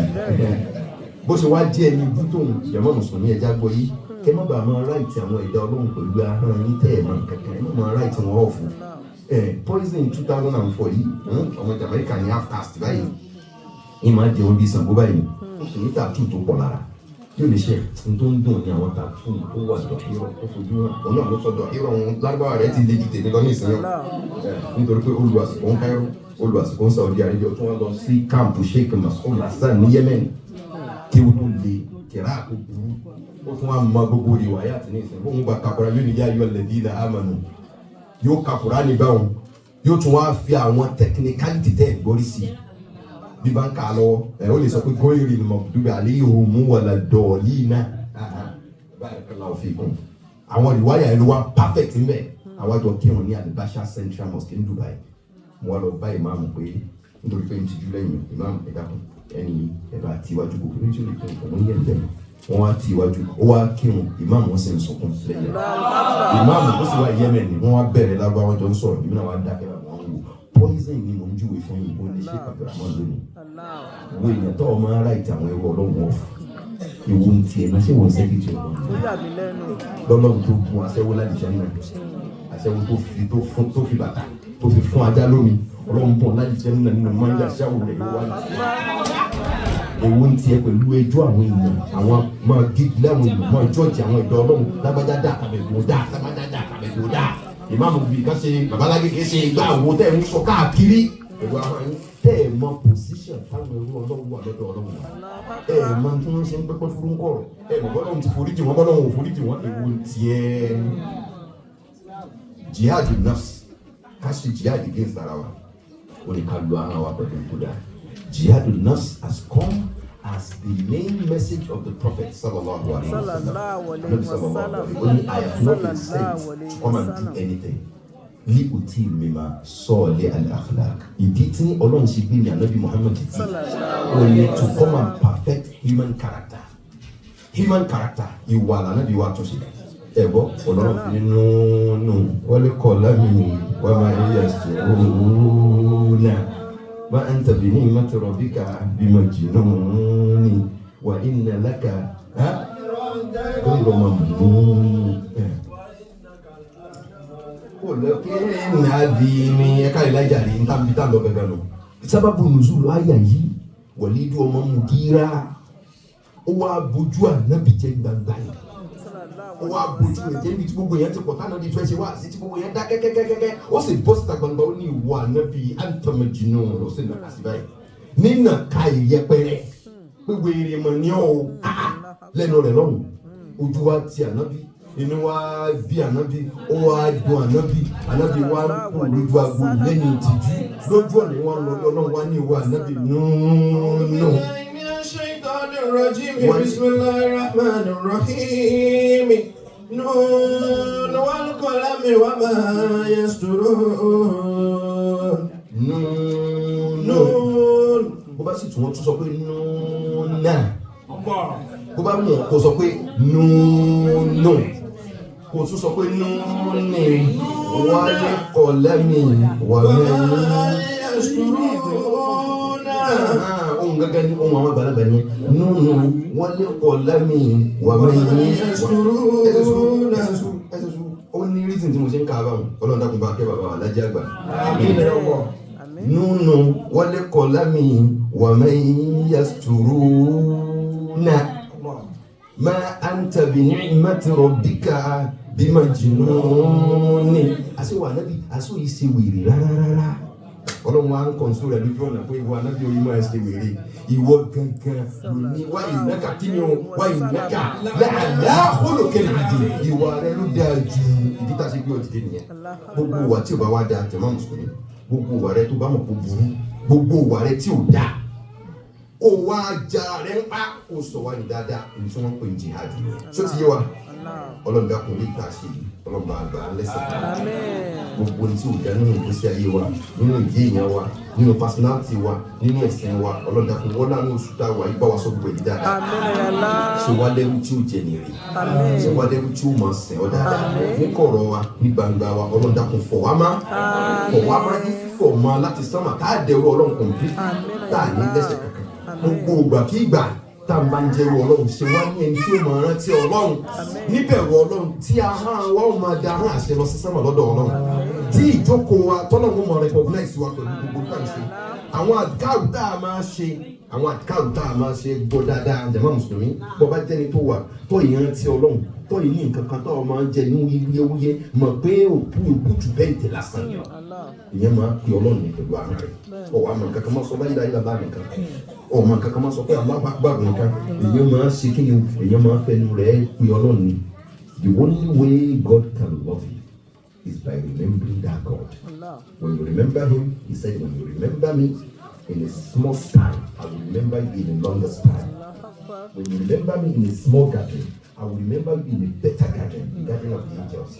bó ṣe wá jẹ́ ẹni bútó ìjọba mùsùlùmí ẹja gbọ́ yìí kẹ́ má bàa máa ráìtì àwọn ẹ̀dá ọlọ́run pẹ̀lú ahọ́n yín tẹ́ ẹ̀ máa kankan ẹ̀ má máa ráìtì wọn ọ̀fun poison 2004 yìí ọmọ Jamaica ní half caste báyìí ìyẹn máa jẹun bí Ṣàngó báyìí ó sì ní tàtú tó pọ̀ lára yóò lè ṣe n tó ń dùn ní àwọn tàtú tó wà dọ̀hírọ̀ tó fojú hàn òun náà ló sọ dọ̀hírọ̀ òun lárúbáwá rẹ̀ ti le ju tèmi lọ ní ìsinyìí nítorí pé olùwàsíkò ń Cairo olùwàsíkò ń Saudi Arabia tó wọ́n lọ sí káàmpù Sheikh Masoud Hassan ní Yemen kí o tó le kẹrà kó burú ó tún wá mọ gbogbo ìwàyà àti ní ìsìn fún gba kakura yóò ní yá yọ lẹ́bí ilẹ̀ amanu yóò kakura ní báwọn yóò tún wá fi àwọn technicality tẹ́ ìgbórí sí bí bá ń kà á lọ́wọ́ ó lè sọ pé góyìrì ni mọ̀gbùdúgbà àléhùn mú wọ̀lá dọ̀ọ̀lì náà báyìí kọ́lá òfin kún àwọn ìwáyà ẹni wá perfect ń bẹ̀ àwọn àjọ kírun ní Al-Basha Central Mosque ní Dubai wọ́n lọ bá ìmáàmù pé nítorí pé ń tijú lẹ́yìn ìmáàmù ẹ̀dá kan ẹni ẹ̀bá àtiwájú kò kéré tí ó lè kírun pẹ̀lú ń yẹ̀ ń bẹ̀rẹ̀ wọ́n wá tiwájú ó wá kírun ìmáàmù wọn sì ń sọkún lẹ́yìn ìmáàmù tó sì wá Yemen ni wọ́n wá bẹ̀rẹ̀ lágbá wọn jọ ń sọ̀rọ̀ ìmúna wá dákẹ́ bá wọn wò poison ni mò ń júwe fún yìí ó lè ṣe Abdulrahman lónìí wo èèyàn tó ọmọ ara ìtàn àwọn ẹrú ọlọ́run ọ̀fù ewu ń tiẹ̀ náà ṣé wọ́n ṣẹ́gi tí ọ̀rọ̀ lọ́lọ́run tó gun aṣẹ́wó láti ṣẹ́ náà aṣẹ́wó tó fi bàtà tó fi fún ajá lómi ọlọ́run bọ̀ láti jẹ́ nínú nínú máa ń yà ṣáwó rẹ̀ ló wá ní. Èwo ń tiẹ̀ pẹ̀lú ẹjọ́ àwọn èèyàn àwọn máa gígì láwọn èèyàn máa jọ́ọ̀jì àwọn ẹ̀dọ́ ọlọ́run lágbájá dá àkàbẹ̀gbò dá lágbájá dá àkàbẹ̀gbò dá. Ìmáàmù bíi ká ṣe babalágége ṣe ìgbà wo tẹ́ ẹ̀ ń sọ káàkiri pẹ̀lú àwọn ẹ̀yìn tẹ́ ẹ̀ mọ pòsíṣàn táwọn ẹrú ọlọ́run wà lọ́dọ̀ ọlọ́run wà. Ẹ̀ mọ tí wọ́n ṣe ń pẹ́pẹ́ fún kọ̀rọ̀ ẹ̀ mọ̀ bọ́lọ́run ti foríjì wọ́n bọ́lọ́run ò foríjì wọ́n èwo ń tiẹ̀ jihad nafs kasi jihad against ara wa o ní ká lo ara wa pẹ̀lú ìkúdà jihad nafs has come as the main message of the prophet sallallahu alaihi wasallam only I have not been sent to come and do anything li uti mima sọọlẹ al-akhlaq ìdí tí Ọlọ́run ṣe gbé ní anabi Muhammad ti only to come and perfect human character ìwà lànàbí wa tó ṣe ẹ̀bọ́ Ọlọ́run fi nínú wọlé kọ́ lámì wọ́n máa ń yẹ ṣòro náà ما أنت بنعمة ربك بمجنون وإن لك غير ممنون ولكن عظيم يكاي لا جاري نتام بيتام لو غانو سبب نزول آية yìí Walidu ọmọ Mugira ó wá bójú Ànábì jẹ́ gbangba yìí ó wá bójú rẹ̀ jẹ́ níbi tí gbogbo yẹn ti pọ̀ tánà ní fẹ́ ṣe wá sí tí gbogbo yẹn dá kẹ́kẹ́kẹ́kẹ́ ó sì bọ́ síta gbangba ó ní ìwọ Ànábì anta majnun ó sì nà sí báyìí nínà ká ìyẹpẹrẹ pé wèrè mọ̀ ní ọ́ lẹ́nu rẹ̀ lọ́hùn ojú wa ti Ànábì inú wa bí Ànábì ó wá dùn Ànábì wa kú lójú agbo lẹ́yìn ìtìjú lójú ọ̀nà wọn lọ lọ́nà wa ní ìwọ Ànábì nùnú. بسم الله الرحمن الرحيم نون والقلم وما يسطرون نون bó bá sì tún wọ́n tún sọ pé nùnà bó bá mú kó sọ pé nùnù kó tún sọ pé nùnì wálé kọ̀lẹ́mì wà mẹ́rin ohun gẹ́gẹ́ ní ohun àwọn àgbàlagbà ní nùnù wálé kọ̀lẹ́mì wà mẹ́rin ó ní reason tí mo ṣe ń ka báwọn Ọlọ́run dákun bá kẹ́ bàbá alájí àgbà nùnù wálé kọ̀lẹ́mì wà mẹ́rin yasturuna ma anta bi ni'mati rabbika bi majnun àṣẹ wà Ànábì àṣọ yìí ṣe wèrè rárá Ọlọ́run wa ń kọ̀ǹsó rẹ̀ lójú ọ̀nà pé ìwọ Ànábì orí máa ṣe wèrè ìwọ gangan ló ní wáyé mẹ́ka kí ni o wáyé mẹ́ka láàlá olùkẹ́ nàdí ìwà rẹ̀ ló dáa ju ìdí tá a ṣe gbé òdìdí nìyẹn gbogbo wa tí o bá wá dáa jẹ̀mọ́ mùsùlùmí gbogbo wa rẹ̀ tó bá mọ̀ kó burú gbogbo wa rẹ̀ tí o dáa ó wá jara rẹ̀ ń pa ó sọ wá ní dáadáa ní tí wọ́n ń pè ní jihad ṣó ti yé wa Ọlọ́run dákun lè gbà ṣe Ọlọ́run bá gbà lẹ́sẹ̀ gbogbo ní tí ò dá nínú ìgbésí ayé wa nínú ìdí èèyàn wa nínú personality wa nínú ẹ̀sìn wa Ọlọ́run dákun wọ́n lánà oṣù tá a wà yí bá wa sọ gbogbo èyí dáadáa ṣe wá lẹ́rú tí ó jẹ nìyẹn ṣe wá lẹ́rú tí ó máa sìn ọ́ dáadáa ní kọ̀rọ̀ wa ní gbangba wa Ọlọ́run dákun fọ̀ wá má ní fífọ̀ má láti sánmà tá a dẹrù Ọlọ́run complete tá a ní lẹ́sẹ̀ kankan gbogbo ìgbà kí ìgbà tá a máa ń jẹ́rú Ọlọ́run ṣe wá ní ẹni tí ó máa rántí Ọlọ́run níbẹ̀rù Ọlọ́run tí ahọ́n wa ó máa da ahọ́n àṣẹ lọ sí sánmà lọ́dọ̀ Ọlọ́run tí ìjókòó wa tọ́lọ́run máa recognize wa pẹ̀lú gbogbo tá à ń ṣe àwọn àdìkáàrù tá a máa ṣe gbọ́ dáadáa jàmá mùsùlùmí bọ́ bá jẹ́ni tó wà tó ìrántí Ọlọ́run tó yìí ní nǹkan kan tó o máa ń jẹ ní wúyéwúyé mọ̀ pé òkú jù bẹ́ẹ̀ tẹ̀ lásán ìyẹn máa pe Ọlọ́run ní pẹ̀lú àmì rẹ̀ ọ̀wọ́ àmọ̀ nǹkan kan máa sọ báyìí láyé bàbá nìkan ọmọ nǹkan kan máa sọ pé Allahu Akbar nìkan èyàn máa ṣe kí ni èyàn máa fẹnu rẹ̀ pe Ọlọ́run ni. The only way God can love you is by remembering that God. When you remember Him, He said, when you remember me in a small time, I will remember you in a longer time. When you remember me in a small gathering, I will remember you in a better gathering, the gathering of the angels.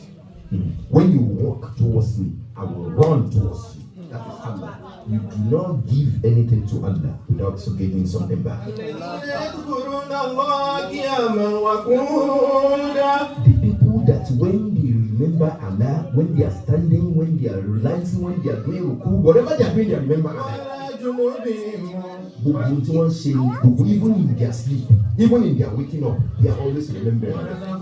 When you walk towards me, I will run towards you. That is Allah. You do not give anything to Allah without giving something back. The people that when they remember Allah, when they are standing, when they are relaxing, when they are doing ruku, whatever they are doing, they remember Allah. Even in their sleep, even in their waking up, they are always remembering Allah.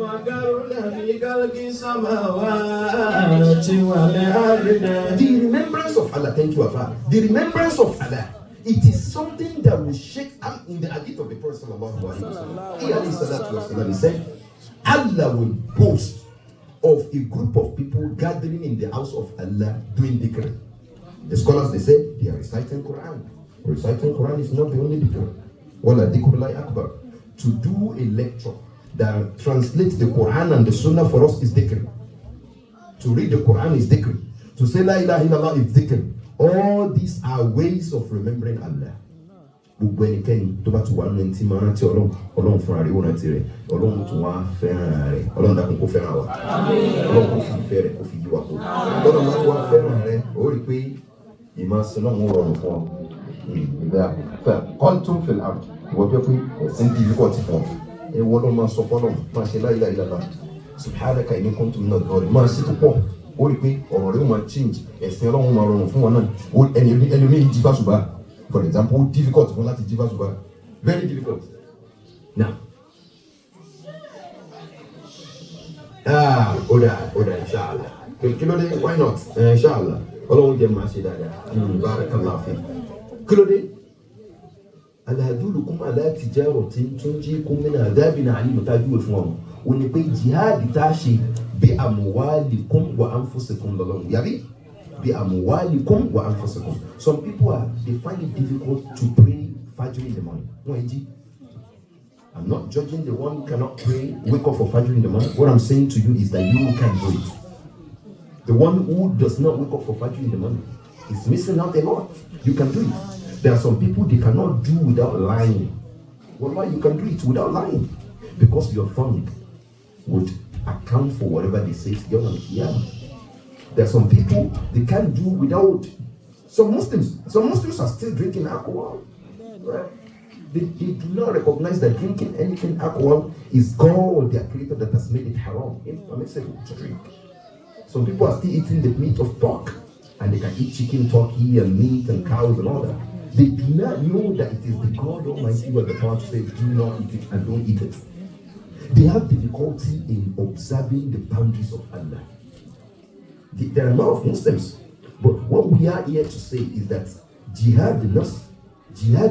The remembrance of Allah, thank you, Afa. The remembrance of Allah, it is something that will shake. In the hadith of the Prophet he said, Allah will boast of a group of people gathering in the house of Allah doing dhikr. The scholars, they say they are reciting Quran. Reciting Quran is not the only dhikr. Wala dhikrullahi akbar. To do a lecture that translates the Quran and the Sunnah for us is dhikr. To read the Quran is dhikr. To say la ilaha illallah is dhikr. All these are ways of remembering Allah. Gbogbo ẹnikẹ́ni tó bá ti wà nínú ẹni máa rántí Ọlọ́run fúnra rẹ̀ ó rántí rẹ̀ Ọlọ́run tó wá fẹ́ràn rẹ̀ Ọlọ́run dákun kó fẹ́ràn wa Ọlọ́run kó fi ìfẹ́ rẹ̀ kó fi yí wa kó Ọlọ́run bá ti wá fẹ́ràn rẹ̀ ó rí i pé ìmọ̀ sinú ń rọrùn fún ọ. Kọ́ńtún fìlà ìwọ jẹ́ pé ẹ̀sìn difficult fún ọ ẹ̀wọ́ ló máa sọ fọ́nà máa ṣe la ilaha illallah subhanaka inni kuntu minadh dhalimin máa ṣe tó pọ̀ ó rí i pé ọ̀rọ̀ rẹ̀ ó máa change ẹ̀sìn Ọlọ́run máa rọrùn fún wọn náà ẹlòmíì jí bá ṣùgbọ́n For example, difficult for láti jí fásùbà. Very difficult. Now, Oda, inshallah. Kílódé, why not? Inshallah. Ọlọ́run jẹ́ máa ṣe dáadáa. Barakallahu fi. Kílódé? Alhadulukum ala tijaratin tunjikum min adhabin alim tájú fún ọ. Ó ní pé jihad tá ṣe bi amwalikum wa anfusikum lọ́lọ́run. Yàbí? Bi amwalikum wa anfusikum. Some people they find it difficult to pray Fajr in the morning. I'm not judging the one who cannot pray, wake up for Fajr in the morning. What I'm saying to you is that you can do it. The one who does not wake up for Fajr in the morning is missing out a lot. You can do it. There are some people they cannot do without lying. Well, why you can do it without lying? Because your tongue would account for whatever they say. There are some people they can't do without. Some Muslims are still drinking alcohol. Right? They do not recognize that drinking anything alcohol is God, their creator, that has made it haram, impermissible to drink. Some people are still eating the meat of pork, and they can eat chicken, turkey, and meat, and cows, and all that. They do not know that it is the God Almighty who has the power to say, do not eat it and don't eat it. They have difficulty in observing the boundaries of Allah. There are a lot of Muslims, but what we are here to say is that jihad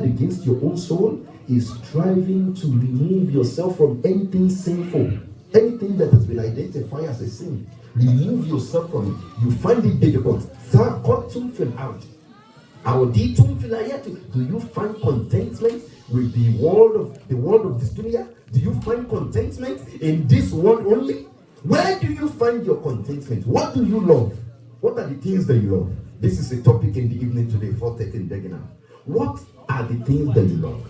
against your own soul is striving to remove yourself from anything sinful, anything that has been identified as a sin. Remove yourself from it. You find it difficult. Do you find contentment with the world of this dunya? Do you find contentment in this world only? Where do you find your contentment? What do you love? What are the things that you love? This is a topic in the evening today, 4:30 in Degina. What are the things that you love?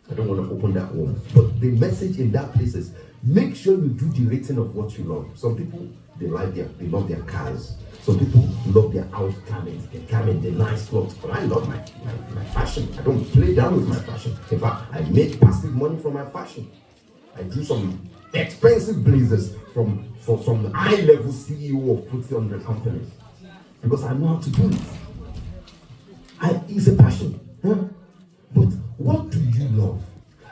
I don't want to open that one, but the message in that place is make sure you do the rating of what you love. Some people they love their cars. Some people love their house garments, the nice clothes. But I love my fashion. I don't play down with my fashion. In fact, I make passive money from my fashion. I do some expensive blazers from some high-level CEO of FTSE 100 companies because I know how to do it. It's a passion. Huh? But what do you love?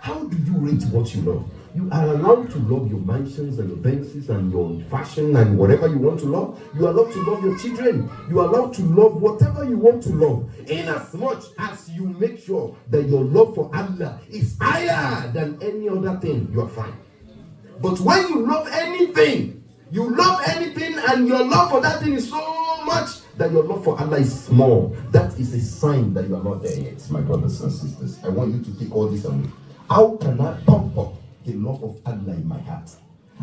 How do you rate what you love? You are allowed to love your mansions and your Benzes and your fashion and whatever you want to love. You are allowed to love your children. You are allowed to love whatever you want to love. In as much as you make sure that your love for Allah is higher than any other thing, you are fine. But when you love anything and your love for that thing is so much that your love for Allah is small, that is a sign that you are not there yet, my brothers and sisters. I want you to take all this away. How can I pump up the love of Allah in my heart?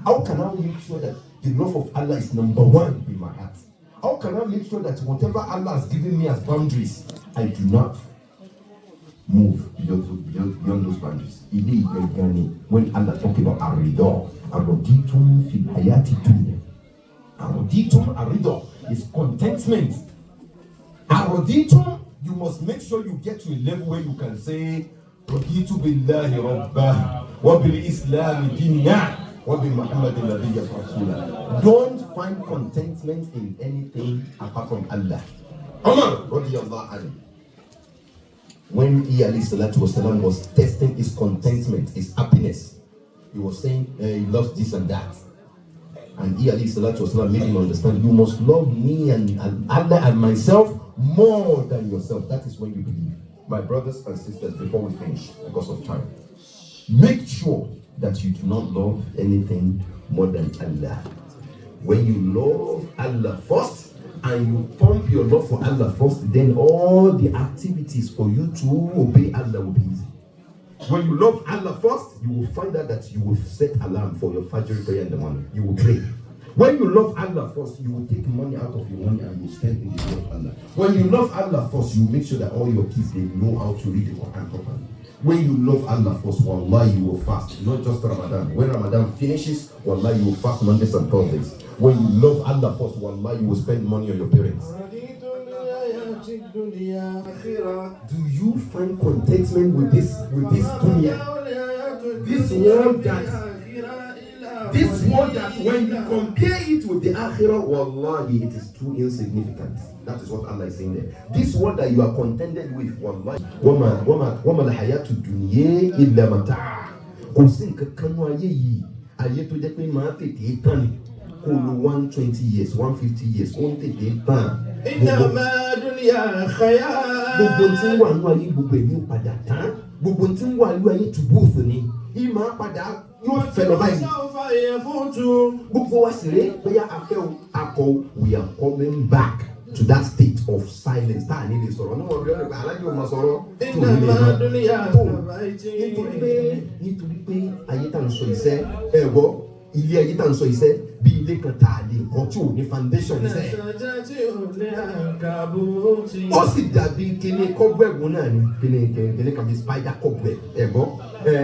How can I make sure that the love of Allah is number one in my heart? How can I make sure that whatever Allah has given me as boundaries, I do not move beyond those boundaries? When Allah talk about Arido, Aroditum fil hayati dunya. Aroditum Arido is contentment. Aroditum, you must make sure you get to a level where you can say, Raditu billahi rabbah, wa bil islam dinya, wa bi Muhammadin nabiyyan rasula. Don't find contentment in anything apart from Allah. Umar radiyallahu anhu, when he alayhi salatu wasalam was testing his contentment, his happiness, he was saying he loves this and that. And he alayhi salatu wasalam made him understand, you must love me and Allah and myself more than yourself. That is when you believe. My brothers and sisters, before we finish, because of time, make sure that you do not love anything more than Allah. When you love Allah first, and you pump your love for Allah first, then all the activities for you to obey Allah will be easy. When you love Allah first, you will find out that you will set alarm for your Fajr prayer in the morning. You will pray. When you love Allah first, you will take money out of your money and you spend in the way of Allah. When you love Allah first, you make sure that all your kids, they know how to read the Quran properly. When you love Allah first, wallahi, you will fast. Not just Ramadan. When Ramadan finishes, wallahi, you will fast Mondays and Thursdays. When you love Allah first, wallahi, you will spend money on your parents. Do you find contentment with this dunya? This world This world that when you compare it with the akhirah, wallahi, it is too insignificant. That is what Allah is saying there. This world that you are contended with, wallahi, wama la hayatu dunya illa mata'. Kò sí nǹkan kan nínú ayé yìí, ayé tó jẹ́ pé máa tètè tán ni. Kò lo 120 years, 150 years, ó ń tètè tán. Innama dunya khayal. Gbogbo tí ń wà nínú ayé gbogbo ẹ̀ ní ó padà tán. Gbogbo tí ń wà nínú ayé tùbúùsù ni. Ìmọ̀ padà yóò fẹ́ lọ báyìí. Gbogbo wa sì ré bóyá afẹ́ o, akọ, we are coming back to that state of silence. Tá a ní lè sọ̀rọ̀ níwọ̀n bí ọ̀rẹ́ alájọ ọmọ sọ̀rọ̀ tó lè mọ̀. Nítorí pé ayé tá à ń sọ iṣẹ́ ẹ̀ gbọ́ ilé ayé tá à ń sọ iṣẹ́ bí ilé kan tá a lè kọ́ tí ò ní foundation iṣẹ́. Ó sì dàbí kíní kọ́gbẹ́gùn náà ni kíní kan bí spider cobweb ẹ̀ gbọ́.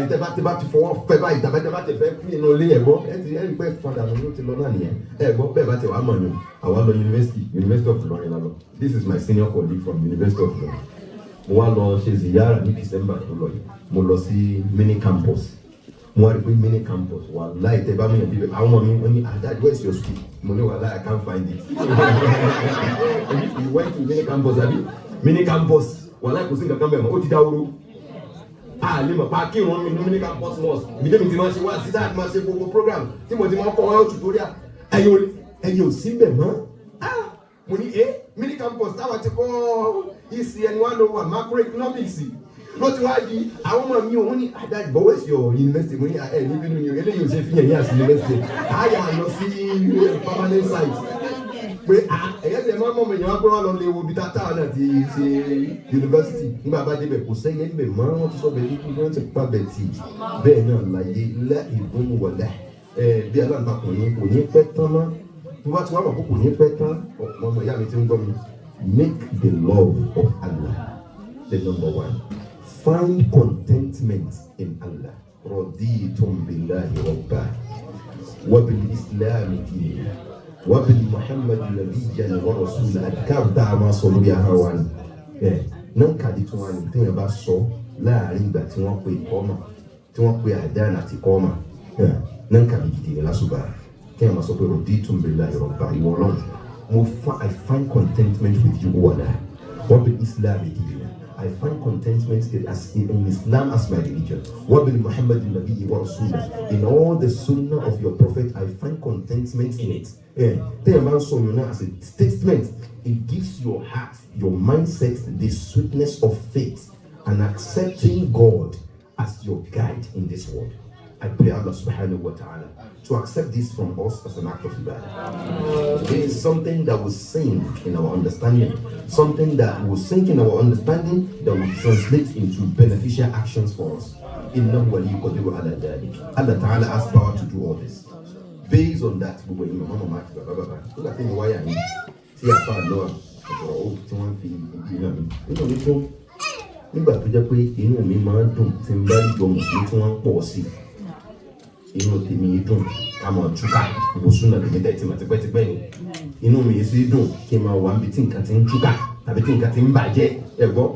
Tẹ́bá ti fọwọ́ fẹ́ báyìí tàbí tẹ́bá ti fẹ́ pín inú ilé ẹ̀ gbọ́ ẹ̀ ti ẹ̀ rí pé fọdà ló ti lọ náà nìyẹn ẹ̀ gbọ́ bẹ́ẹ̀ bá ti wàá mọ̀ ní àwa lọ University of Ilorin lọ. This is my senior colleague from University of Ilorin. Mo wá lọ ṣe ziyara ní December tó lọ yìí. Mo lọ sí mini campus. Mo wá rí pé mini campus wà láì tẹ́ bá mi yàn bíbẹ̀ àwọn ọmọ mi wọ́n ní Dad, where is your school? Mo ní wà láì I can't find it. You went to mini campus àbí? Mini campus wà láì kò sí nǹkan kan bẹ́ẹ̀ mọ́ ó ti dáwóró. Lè mọ̀ pa kí wọ́n mi ní mini campus mosque. Ìdí mi ti máa ṣe wá sí dáàbò máa ṣe gbogbo program tí mo ti máa kọ́ ọ́ tutorial. Ẹ̀yin ò sí bẹ̀ mọ́. Mo ní mini campus táwa ti kọ́ ECN 101 macroeconomics ló ti wá di àwọn ọmọ mi òun ní Dad, but where's your university? Mo ní níbi nínú eléyìí ò ṣe fi yẹn ní àti university. Àyà lọ sí permanent site. Pé ẹ̀yẹ́ tẹ̀ máa mọ̀ mi yàn wá pé wọ́n lọ lé wo bí táwọn náà ti ṣe university. Nígbà bá débẹ̀ kò sẹ́yìn ẹ̀gbẹ̀ mọ́ wọ́n ti sọ bẹ́ẹ̀ ní kí wọ́n ti pa bẹ̀ tì. Bẹ́ẹ̀ náà láyé ìbọn wọlé bí aláǹtakùn kò ní pẹ́ tán mọ́. Tó bá ti wá mọ̀ kó kò ní pẹ́ tán ọmọ ìyá mi ti ń gbọ́ mi. Make the love of Allah the number one. Find contentment in Allah. Raditum billahi rabba wa bil islam dina wa bil muhammad nabiyyan wa rasula. Adkar tá a máa sọ lórí ara wa ni. Náà kàdí tí wọ́n ní bá sọ láàrin ìgbà tí wọ́n pe ìkọ́mà tí wọ́n pe àdán àti kọ́mà. Náà kàdí gidi ní lásùbà. Kí ẹ máa sọ pé raditum billahi rabba ìwọ Ọlọ́run. I find contentment with you, O Allah. Wa bil islam dina. I find contentment in Islam as my religion. Wabil Muhammad Nabi wa Rasulullah. In all the sunnah of your prophet, I find contentment in it. As a statement, it gives your heart, your mindset, the sweetness of faith and accepting God as your guide in this world. I pray Allah subhanahu wa ta'ala to accept this from us as an act of ibadah. It is something that will sink in our understanding, something that will sink in our understanding that will translate into beneficial actions for us. Innahu waliyyu qadiru ala dhalik. Allah ta'ala has power to do all this. Based on that, gbogbo ẹ̀yin mama mama àti bàbá bàbá tó bá tẹ̀lé wáyà yìí tí a fa lọ́wọ́ ọ̀rọ̀ ó tí wọ́n fi ìdí náà mi. Nínú mi tó nígbà tó jẹ́ pé inú mi máa ń dùn tí n bá rí jọ mùsùlùmí tí wọ́n ń pọ̀ sí inú tèmi dùn ká máa túká ìbùsùn náà tèmi tẹ̀tí máa tipẹ́tipẹ́ ni inú mi sì dùn kí n máa wà níbi tí nǹkan ti ń túká tàbí tí nǹkan ti ń bàjẹ́ ẹ gbọ́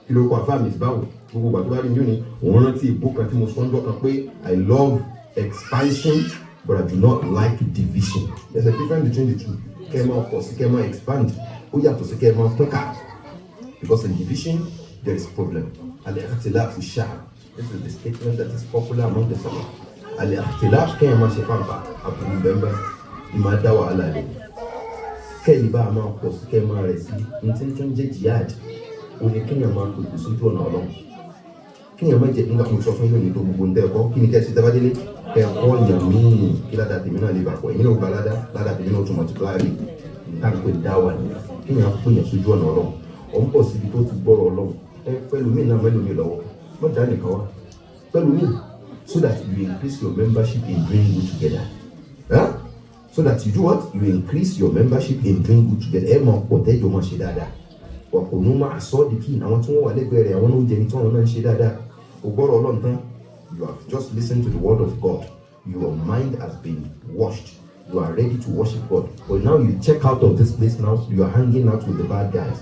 kí ló kọ àfáà mi báwo gbogbo ìgbà tó bá rí mi ní òun rántí ìbò kan tí mo sọ ń dọ́kan pé I love expansion but I do not like division. There's a difference between the two. Kẹ́ máa pọ̀ sí kẹ́ máa expand ó yàtọ̀ sí kẹ́ máa túká because in division there is problem. Al-ikhtilaf ash-sha'r. This is the statement that is popular among the Salaf. Al-ikhtilaf kẹ́yìn máa ṣe fáńfà àbúrú bẹ́ẹ̀ ni máa dá wàhálà rẹ̀. Kẹ́yìn bá a máa pọ̀ sí kẹ́yìn máa rẹ̀ sí ní tí ń jẹ́ jihad. O ní kẹ́yìn máa pèpè sójú ọ̀nà Ọlọ́run. Kẹ́yìn máa jẹ́ nígbà mo sọ fún yín ní tó gbogbo ń tẹ́ ẹ̀kọ́ kí ni kẹ́ ṣe tẹ́ bá délé ẹ̀kọ́ yàn míì kí ládàá tèmi náà lè bà pọ̀ èmi náà gba ládàá tèmi náà tún multiply nǹkan pé dáwà ni kẹ́yìn á pèyàn sójú ọ̀nà Ọlọ́run. Ọ̀ ń pọ̀ síbi tó ti gbọ́rọ̀ Ọlọ́run pẹ̀lú mí náà mẹ́lòó mi lọ́wọ́ wọ́n dá nìkan wá pẹ̀lú mí so that you increase your membership in doing good together. So that you do what? You increase your membership in doing good together. Ẹ máa pọ̀ tẹ́jọ́ máa ṣe dáadáa. Ọ̀pọ̀ ló máa sọ ọ́ di kí àwọn tí wọ́n wà lẹ́gbẹ̀ẹ́ rẹ̀ àwọn oúnjẹ ní tí wọ́n náà ń ṣe dáadáa. O gbọ́dọ̀ Ọlọ́run tán. You have just listened to the word of God. Your mind has been washed. You are ready to worship God. But now you check out of this place now. You are hanging out with the bad guys.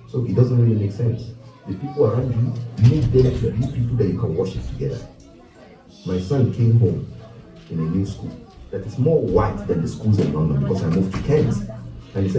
So it doesn't really make sense. The people around you, make them to be people that you can worship together. My son came home in a new school that is more white than the schools in London because I moved to Kent. And he said,